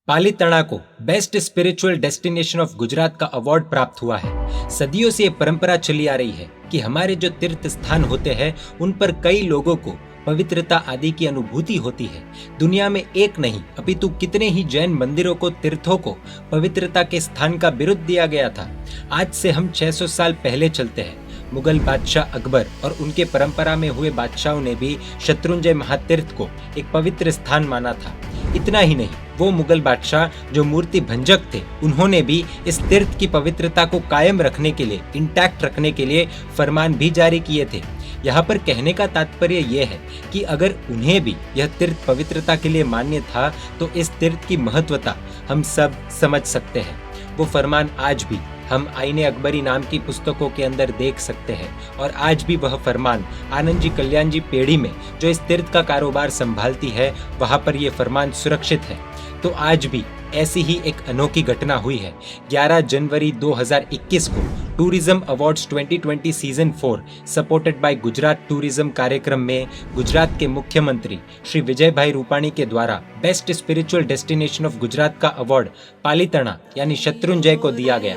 पालीताना को best spiritual destination of Gujarat का award प्राप्त हुआ है। सदियों से ये परंपरा चली आ रही है कि हमारे जो तीर्थ स्थान होते हैं उन पर कई लोगों को पवित्रता आदि की अनुभूति होती है। दुनिया में एक नहीं अपितु कितने ही जैन मंदिरों को तीर्थों को पवित्रता के स्थान का बिरुद दिया गया था। आज से हम 600 साल पहले चलते हैं। मुगल बादशाह अकबर और उनके परंपरा में हुए बादशाहों ने भी शत्रुंजय महातीर्थ को एक पवित्र स्थान माना था। इतना ही नहीं, वो मुगल बादशाह जो मूर्ति भंजक थे, उन्होंने भी इस तीर्थ की पवित्रता को कायम रखने के लिए, इंटैक्ट रखने के लिए फरमान भी जारी किए थे। यहाँ पर कहने का तात्पर्य यह है कि अगर उन्हें भी यह तीर्थ पवित्रता के लिए मान्य था तो इस तीर्थ की महत्वता हम सब समझ सकते हैं। वो फरमान आज भी हम आईने अकबरी नाम की पुस्तकों के अंदर देख सकते हैं और आज भी वह फरमान आनंद जी कल्याण जी पेढ़ी में जो इस तीर्थ का कारोबार संभालती है, वहां पर यह फरमान सुरक्षित है। तो आज भी ऐसी ही एक अनोखी घटना हुई है। 11 जनवरी 2021 को tourism awards 2020 season 4 supported by Gujarat tourism कार्यक्रम में गुजरात के मुख्यमंत्री श्री विजय भाई रूपाणी के द्वारा best spiritual destination of Gujarat का अवार्ड पालीताना यानी शत्रुंजय को दिया गया।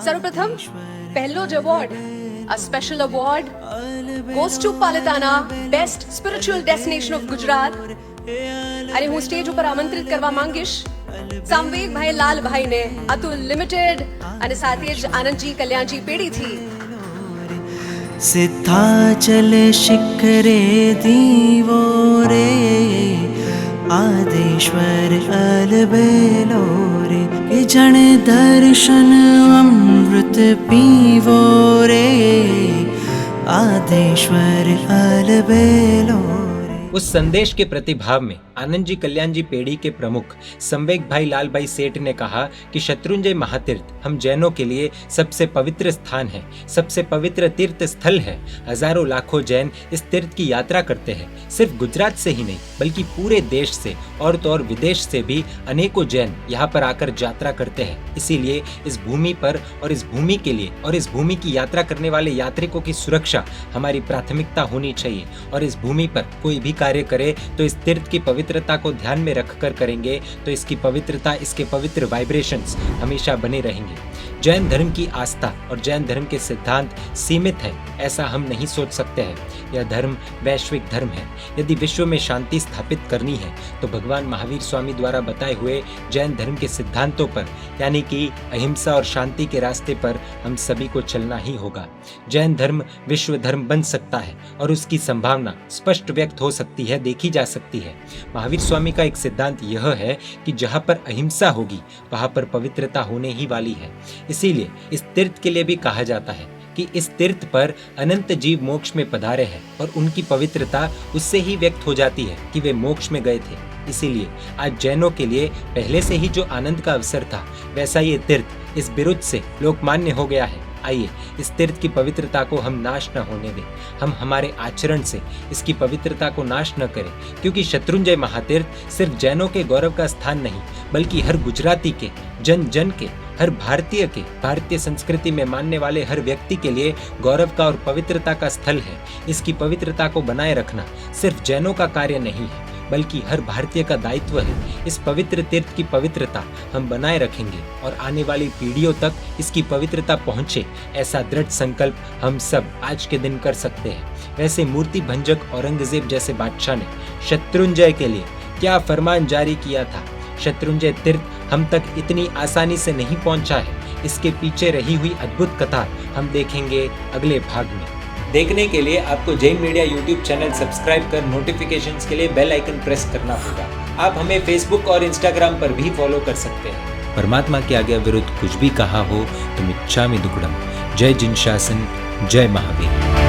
सर्वप्रथम पहलो ज award, a special award goes to Palitana best spiritual destination of Gujarat. અને હું સ્ટેજ ઉપર આમંત્રિત કરવા માંગીશ સામવેદભાઈ લાલભાઈને, અતુલ લિમિટેડ અને સાથે જ આનંદજી કલ્યાણજી પેઢીથી। सिद्धाचल शिखरे दीवो रे आदेश्वर अलबेलो रे के जन दर्शन अमृत पीवो रे आदेश्वर अलबेलो। उस संदेश के प्रतिभाव में आनंद जी कल्याण जी पेढ़ी के प्रमुख संवेग भाई लाल भाई सेठ ने कहा कि शत्रुंजय महातीर्थ हम जैनों के लिए सबसे पवित्र स्थान है, सबसे पवित्र तीर्थ स्थल है। हजारों लाखों जैन इस तीर्थ की यात्रा करते हैं। सिर्फ गुजरात से ही नहीं बल्कि पूरे देश से और तो और विदेश से भी अनेकों जैन यहाँ पर आकर यात्रा करते हैं। इसीलिए इस भूमि पर और इस भूमि के लिए और इस भूमि की यात्रा करने वाले यात्रिकों की सुरक्षा हमारी प्राथमिकता होनी चाहिए। और इस भूमि पर कोई भी कार्य करे तो इस तीर्थ की पवित्रता को ध्यान में रखकर करेंगे तो इसकी पवित्रता, इसके पवित्र वाइब्रेशंस हमेशा बने रहेंगे। जैन धर्म की आस्था और जैन धर्म के सिद्धांत सीमित है ऐसा हम नहीं सोच सकते हैं। यह धर्म वैश्विक धर्म है। यदि विश्व में शांति स्थापित करनी है तो भगवान महावीर स्वामी द्वारा बताए हुए जैन धर्म के सिद्धांतों पर यानी कि अहिंसा और शांति के रास्ते पर हम सभी को चलना ही होगा। जैन धर्म विश्व धर्म बन सकता है और उसकी संभावना स्पष्ट व्यक्त हो सकती है, देखी जा सकती है। महावीर स्वामी का एक सिद्धांत यह है कि जहाँ पर अहिंसा होगी वहाँ पर पवित्रता होने ही वाली है। इसीलिए इस तीर्थ के लिए भी कहा जाता है कि इस तीर्थ पर अनंत जीव मोक्ष में पधारे हैं और उनकी पवित्रता उससे ही व्यक्त हो जाती है कि वे मोक्ष में गए थे। इसीलिए आज जैनों के लिए पहले से ही जो आनंद का अवसर था वैसा ये तीर्थ इस बिरुद से लोकमान्य हो गया है। आइए इस तीर्थ की पवित्रता को हम नाश न होने दें। हम हमारे आचरण से इसकी पवित्रता को नाश न करें, क्योंकि शत्रुंजय महातीर्थ सिर्फ जैनों के गौरव का स्थान नहीं बल्कि हर गुजराती के, जन जन के, हर भारतीय के, भारतीय संस्कृति में मानने वाले हर व्यक्ति के लिए गौरव का और पवित्रता का स्थल है। इसकी पवित्रता को बनाए रखना सिर्फ जैनों का कार्य नहीं है बल्कि हर भारतीय का दायित्व है। इस पवित्र तीर्थ की पवित्रता हम बनाए रखेंगे और आने वाली पीढ़ियों तक इसकी पवित्रता पहुंचे, ऐसा दृढ़ संकल्प हम सब आज के दिन कर सकते हैं। वैसे मूर्ति भंजक औरंगजेब जैसे बादशाह ने शत्रुंजय के लिए क्या फरमान जारी किया था। शत्रुंजय तीर्थ हम तक इतनी आसानी से नहीं पहुंचा है। इसके पीछे रही हुई अद्भुत कथा हम देखेंगे अगले भाग में। देखने के लिए आपको Jain media YouTube channel subscribe कर नोटिफिकेशंस के लिए बेल आइकन प्रेस करना होगा। आप हमें फेसबुक और इंस्टाग्राम पर भी फॉलो कर सकते हैं। परमात्मा के आगे विरुद्ध कुछ भी कहा हो तो मिच्छामि दुक्कडम। जय जिन शासन, जय महावीर।